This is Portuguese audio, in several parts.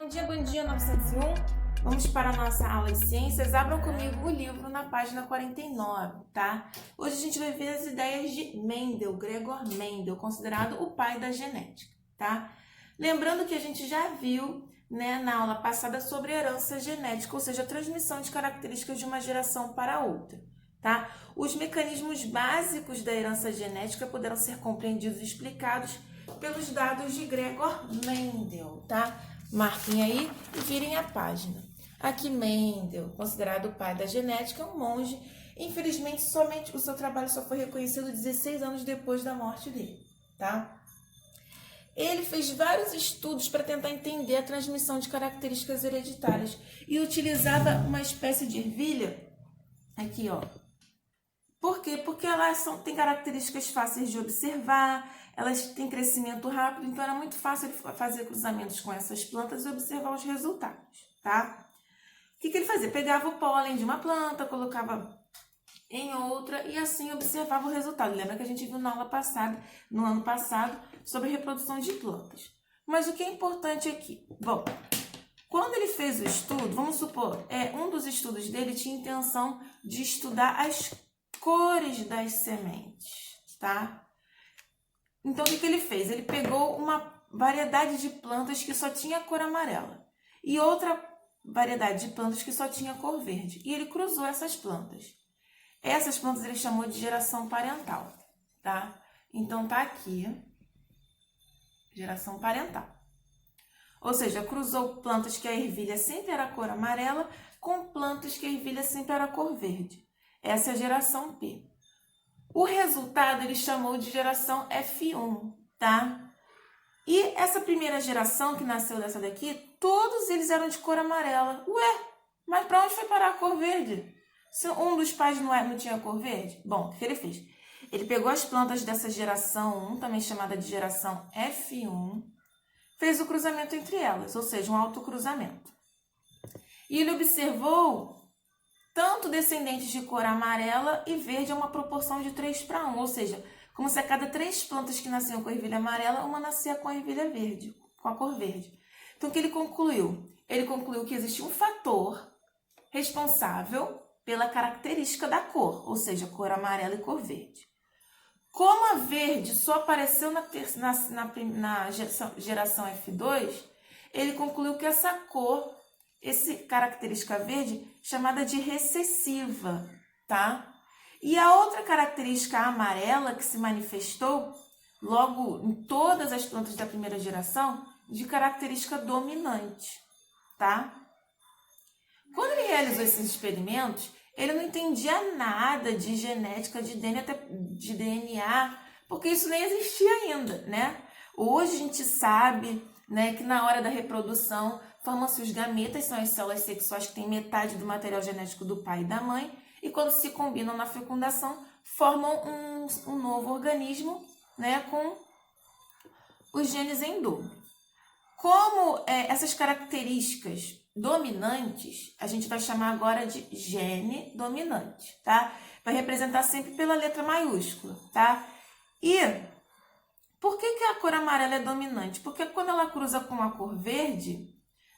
Bom dia 901. Vamos para a nossa aula de ciências. Abram comigo o livro na página 49, tá? Hoje a gente vai ver as ideias de Mendel, Gregor Mendel, considerado o pai da genética, tá? Lembrando que a gente já viu, né, na aula passada sobre herança genética, ou seja, a transmissão de características de uma geração para outra, tá? Os mecanismos básicos da herança genética poderão ser compreendidos e explicados pelos dados de Gregor Mendel, tá? Marquem aí e virem a página. Aqui Mendel, considerado o pai da genética, é um monge. Infelizmente, somente o seu trabalho só foi reconhecido 16 anos depois da morte dele, tá? Ele fez vários estudos para tentar entender a transmissão de características hereditárias e utilizava uma espécie de ervilha, aqui ó. Por quê? Porque elas têm características fáceis de observar, elas têm crescimento rápido, então era muito fácil fazer cruzamentos com essas plantas e observar os resultados, tá? O que ele fazia? Pegava o pólen de uma planta, colocava em outra e assim observava o resultado. Lembra que a gente viu na aula passada, no ano passado, sobre reprodução de plantas. Mas o que é importante aqui? Bom, quando ele fez o estudo, vamos supor, um dos estudos dele tinha a intenção de estudar as cores das sementes, tá? Então, o que ele fez? Ele pegou uma variedade de plantas que só tinha cor amarela e outra variedade de plantas que só tinha cor verde. E ele cruzou essas plantas. Essas plantas ele chamou de geração parental, tá? Então, tá aqui, geração parental. Ou seja, cruzou plantas que a ervilha sempre era cor amarela com plantas que a ervilha sempre era cor verde. Essa é a geração P. O resultado ele chamou de geração F1, tá? E essa primeira geração que nasceu dessa daqui, todos eles eram de cor amarela. Ué, mas para onde foi parar a cor verde? Se um dos pais não tinha cor verde? Bom, o que ele fez? Ele pegou as plantas dessa geração 1, também chamada de geração F1, fez o cruzamento entre elas, ou seja, um autocruzamento. E ele observou tanto descendentes de cor amarela e verde a uma proporção de 3:1, ou seja, como se a cada 3 plantas que nasciam com a ervilha amarela, uma nascia com a ervilha verde, com a cor verde. Então, o que ele concluiu? Ele concluiu que existia um fator responsável pela característica da cor, ou seja, cor amarela e cor verde. Como a verde só apareceu na geração F2, ele concluiu que essa cor, essa característica verde, chamada de recessiva, tá? E a outra característica amarela que se manifestou logo em todas as plantas da primeira geração, de característica dominante, tá? Quando ele realizou esses experimentos, ele não entendia nada de genética, de DNA, porque isso nem existia ainda, né? Hoje a gente sabe, né, que na hora da reprodução formam-se os gametas, são as células sexuais que têm metade do material genético do pai e da mãe, e quando se combinam na fecundação, formam um novo organismo, né, com os genes em dobro. Como essas características dominantes, a gente vai chamar agora de gene dominante, tá? Vai representar sempre pela letra maiúscula, tá? E por que a cor amarela é dominante? Porque quando ela cruza com a cor verde,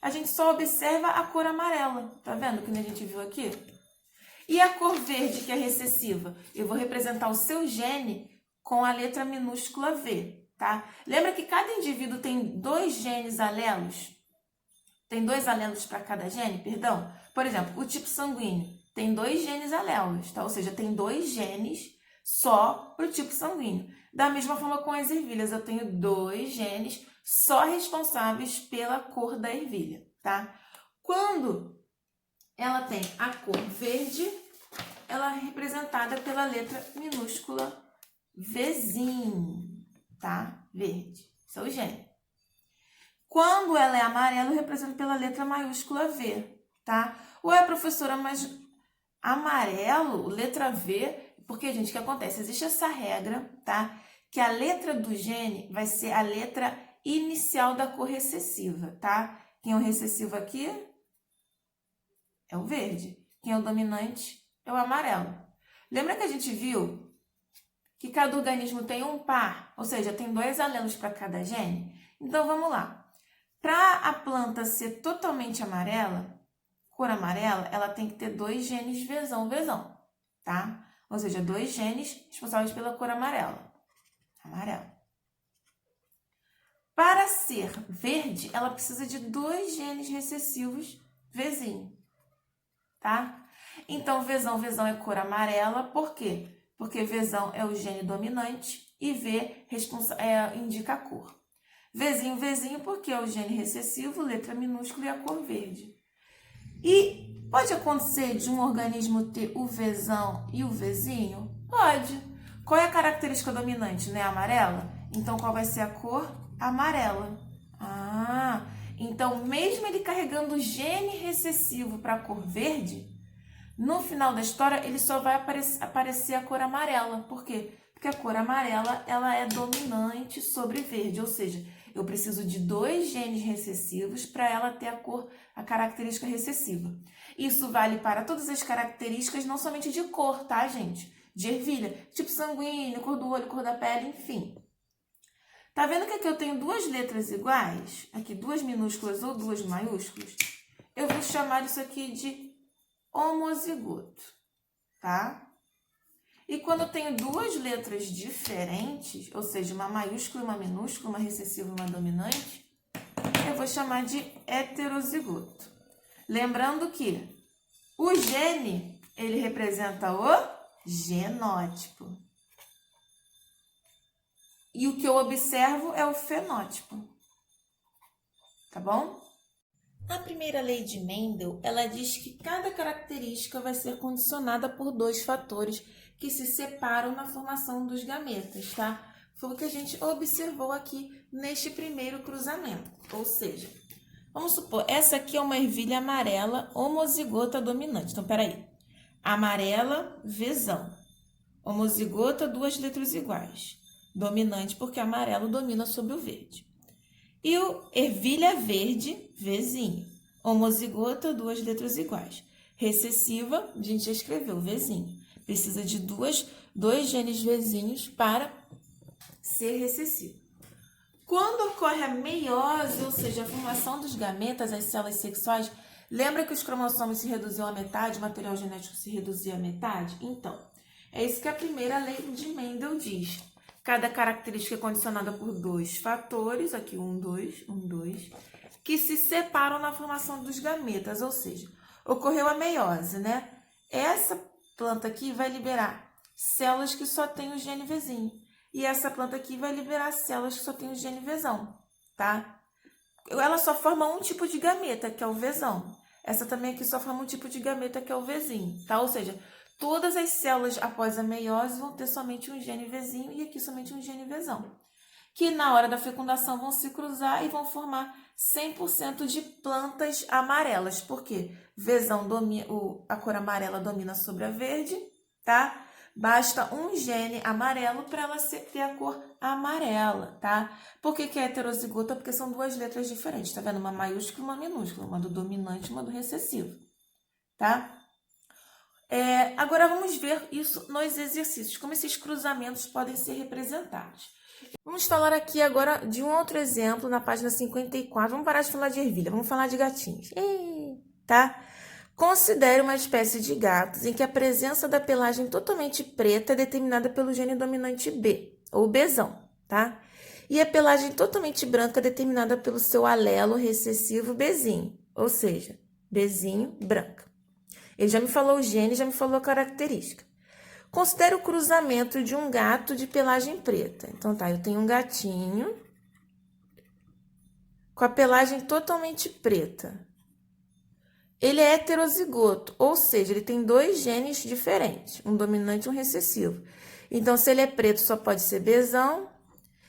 a gente só observa a cor amarela, tá vendo que a gente viu aqui? E a cor verde, que é recessiva? Eu vou representar o seu gene com a letra minúscula V, tá? Lembra que cada indivíduo tem 2 genes alelos? Tem 2 alelos para cada gene, perdão? Por exemplo, o tipo sanguíneo tem 2 genes alelos, tá? Ou seja, tem 2 genes só para o tipo sanguíneo. Da mesma forma com as ervilhas, eu tenho 2 genes só responsáveis pela cor da ervilha, tá? Quando ela tem a cor verde, ela é representada pela letra minúscula Vzinho, tá? Verde, isso é o gene. Quando ela é amarela, eu represento pela letra maiúscula V, tá? Ué, professora, mas amarelo, letra V, porque, gente, o que acontece? Existe essa regra, tá? Que a letra do gene vai ser a letra inicial da cor recessiva, tá? Quem é o recessivo aqui? É o verde. Quem é o dominante? É o amarelo. Lembra que a gente viu que cada organismo tem um par, ou seja, tem 2 alelos para cada gene? Então, vamos lá. Para a planta ser totalmente amarela, cor amarela, ela tem que ter 2 genes Vzão, tá? Ou seja, 2 genes responsáveis pela cor amarela. Para ser verde, ela precisa de 2 genes recessivos Vzinho, tá? Então, Vzão é cor amarela, por quê? Porque Vzão é o gene dominante e V indica a cor. Vzinho, porque é o gene recessivo, letra minúscula e a cor verde. E pode acontecer de um organismo ter o Vzão e o Vzinho? Pode. Qual é a característica dominante, né? Amarela? Então, qual vai ser a cor? Amarela. Então, mesmo ele carregando o gene recessivo para a cor verde, no final da história, ele só vai aparecer a cor amarela. Por quê? Porque a cor amarela, ela é dominante sobre verde, ou seja, eu preciso de 2 genes recessivos para ela ter a característica recessiva. Isso vale para todas as características, não somente de cor, tá, gente? De ervilha, tipo sanguíneo, cor do olho, cor da pele, enfim. Tá vendo que aqui eu tenho 2 letras iguais? Aqui 2 minúsculas ou 2 maiúsculas? Eu vou chamar isso aqui de homozigoto, tá? E quando eu tenho 2 letras diferentes, ou seja, uma maiúscula e uma minúscula, uma recessiva e uma dominante, eu vou chamar de heterozigoto. Lembrando que o gene, ele representa o genótipo. E o que eu observo é o fenótipo. Tá bom? A primeira lei de Mendel, ela diz que cada característica vai ser condicionada por 2 fatores que se separam na formação dos gametas, tá? Foi o que a gente observou aqui neste primeiro cruzamento. Ou seja, vamos supor, essa aqui é uma ervilha amarela homozigota dominante. Então, peraí. Amarela, Vzão. Homozigota, 2 letras iguais. Dominante porque amarelo domina sobre o verde. E o ervilha verde, Vzinho. Homozigota, 2 letras iguais. Recessiva, a gente já escreveu, Vzinho. Precisa de 2 genes Vzinhos para ser recessivo. Quando ocorre a meiose, ou seja, a formação dos gametas, as células sexuais, lembra que os cromossomos se reduziam à metade, o material genético se reduzia à metade? Então, é isso que a primeira lei de Mendel diz. Cada característica é condicionada por 2 fatores, aqui 1, 2, que se separam na formação dos gametas, ou seja, ocorreu a meiose, né? Essa planta aqui vai liberar células que só têm o gene Vzinho. E essa planta aqui vai liberar células que só têm o gene Vzão, tá? Ela só forma um tipo de gameta, que é o Vzão. Essa também aqui só forma um tipo de gameta, que é o Vzinho, tá? Ou seja, todas as células após a meiose vão ter somente um gene Vzinho e aqui somente um gene Vzão, que na hora da fecundação vão se cruzar e vão formar 100% de plantas amarelas. Por quê? Vzão a cor amarela domina sobre a verde, tá? Basta um gene amarelo para ela ter a cor amarela, tá? Por que é heterozigota? Porque são 2 letras diferentes, tá vendo? Uma maiúscula e uma minúscula, uma do dominante e uma do recessivo, tá? Agora vamos ver isso nos exercícios, como esses cruzamentos podem ser representados. Vamos falar aqui agora de um outro exemplo na página 54. Vamos parar de falar de ervilha, vamos falar de gatinhos, tá? Considere uma espécie de gatos em que a presença da pelagem totalmente preta é determinada pelo gene dominante B, ou Bzão, tá? E a pelagem totalmente branca é determinada pelo seu alelo recessivo Bzinho, ou seja, Bzinho branca. Ele já me falou o gene, já me falou a característica. Considere o cruzamento de um gato de pelagem preta. Então, tá, eu tenho um gatinho com a pelagem totalmente preta. Ele é heterozigoto, ou seja, ele tem 2 genes diferentes, um dominante e um recessivo. Então, se ele é preto, só pode ser Bzão,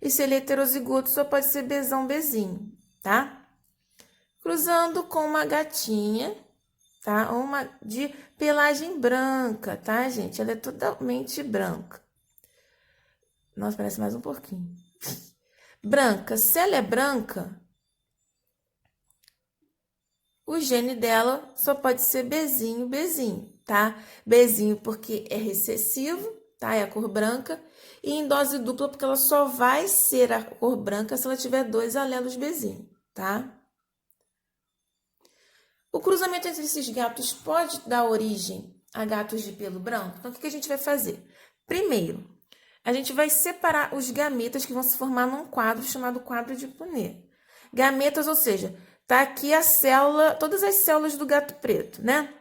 e se ele é heterozigoto, só pode ser Bzão, Bzinho, tá? Cruzando com uma gatinha, tá? Uma de pelagem branca, tá, gente? Ela é totalmente branca. Nossa, parece mais um pouquinho. Branca. Se ela é branca, o gene dela só pode ser Bzinho, tá? Bzinho porque é recessivo, tá? É a cor branca. E em dose dupla porque ela só vai ser a cor branca se ela tiver 2 alelos Bzinho, tá? O cruzamento entre esses gatos pode dar origem a gatos de pelo branco? Então, o que a gente vai fazer? Primeiro, a gente vai separar os gametas que vão se formar num quadro chamado quadro de Punnett. Gametas, ou seja, tá aqui a célula, todas as células do gato preto, né?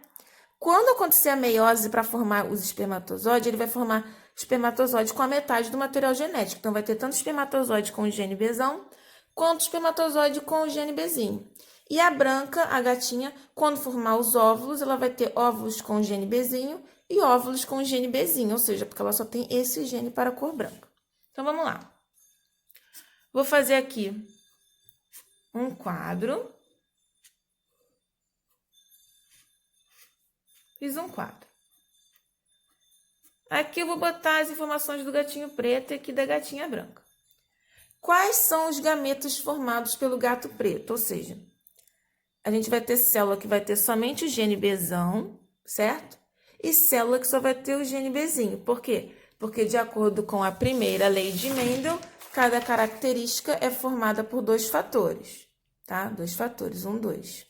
Quando acontecer a meiose para formar os espermatozoides, ele vai formar espermatozoide com a metade do material genético. Então, vai ter tanto espermatozoide com o gene Bzão, quanto espermatozoide com o gene Bzinho. E a branca, a gatinha, quando formar os óvulos, ela vai ter óvulos com o gene Bzinho e óvulos com o gene Bzinho, ou seja, porque ela só tem esse gene para a cor branca. Então, vamos lá. Vou fazer aqui um quadro. Fiz um quadro. Aqui eu vou botar as informações do gatinho preto e aqui da gatinha branca. Quais são os gametas formados pelo gato preto? Ou seja, a gente vai ter célula que vai ter somente o gene Bzão, certo? E célula que só vai ter o gene Bzinho. Por quê? Porque, de acordo com a primeira lei de Mendel, cada característica é formada por 2 fatores, tá? 2 fatores, 1, 2.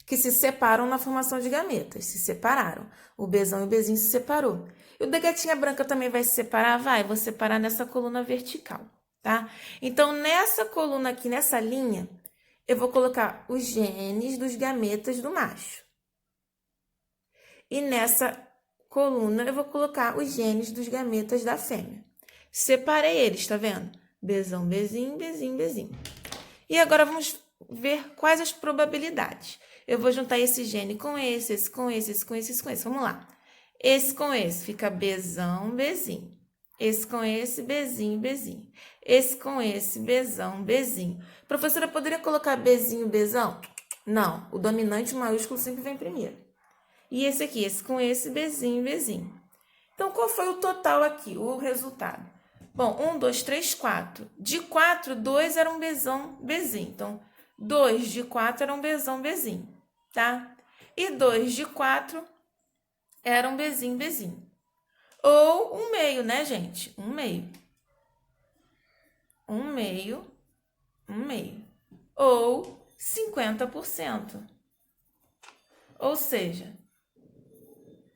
Que se separam na formação de gametas, se separaram. O Bzão e o Bzinho se separou. E o da gatinha branca também vai se separar? Vai, vou separar nessa coluna vertical, tá? Então, nessa coluna aqui, nessa linha, eu vou colocar os genes dos gametas do macho. E nessa coluna, eu vou colocar os genes dos gametas da fêmea. Separei eles, tá vendo? Bzão, Bzinho, Bzinho, Bzinho. E agora vamos ver quais as probabilidades. Eu vou juntar esse gene com esse com esse, esse com esse, esse com esse. Vamos lá. Esse com esse fica Bzão, Bzinho. Esse com esse, Bzinho, Bzinho. Esse com esse, Bzão, Bzinho. Professora, poderia colocar Bzinho, Bzão? Não, o dominante maiúsculo sempre vem primeiro. E esse aqui, esse com esse, Bzinho, Bzinho. Então, qual foi o total aqui, o resultado? Bom, 1, 2, 3, 4. De 4, 2 eram Bzão, Bzinho. Então, 2 de 4 eram Bzão, Bzinho, tá? E 2 de 4 eram Bzinho, Bzinho. Ou 1/2, né, gente? 1/2. 1/2, 1/2. Ou 50%. Ou seja,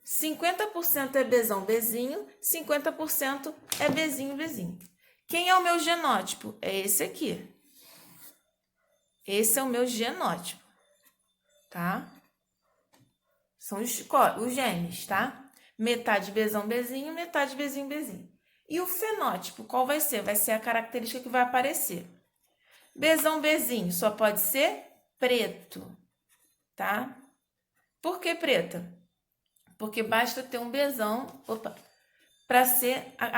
50% é Bzão, Bzinho, 50% é Bzinho, Bzinho. Quem é o meu genótipo? É esse aqui. Esse é o meu genótipo, tá? São os genes, tá? Metade Bzão, Bzinho, metade Bzinho, Bzinho. E o fenótipo, qual vai ser? Vai ser a característica que vai aparecer. Bzão, Bzinho só pode ser preto, tá? Por que preta? Porque basta ter um Bzão, para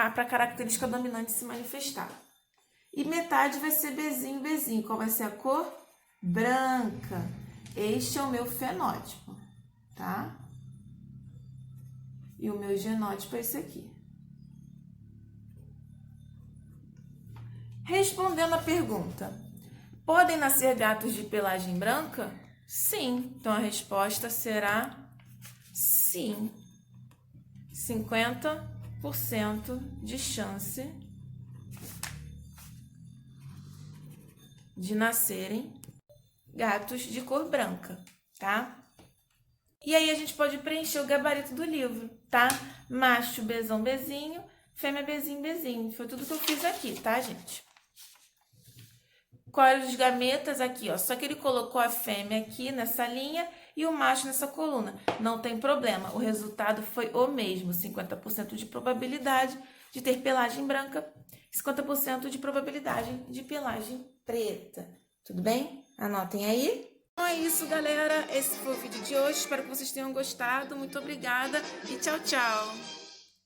a característica dominante se manifestar. E metade vai ser Bzinho, Bzinho. Qual vai ser a cor? Branca. Este é o meu fenótipo, tá? E o meu genótipo é esse aqui. Respondendo a pergunta, podem nascer gatos de pelagem branca? Sim. Então, a resposta será sim. 50% de chance de nascerem gatos de cor branca, tá? E aí a gente pode preencher o gabarito do livro, tá? Macho, Bzão, Bzinho, fêmea, Bzinho, Bzinho. Foi tudo que eu fiz aqui, tá, gente? Quais os gametas aqui, ó? Só que ele colocou a fêmea aqui nessa linha e o macho nessa coluna. Não tem problema, o resultado foi o mesmo. 50% de probabilidade de ter pelagem branca, 50% de probabilidade de pelagem preta. Tudo bem? Anotem aí. Então é isso, galera. Esse foi o vídeo de hoje. Espero que vocês tenham gostado. Muito obrigada e tchau, tchau!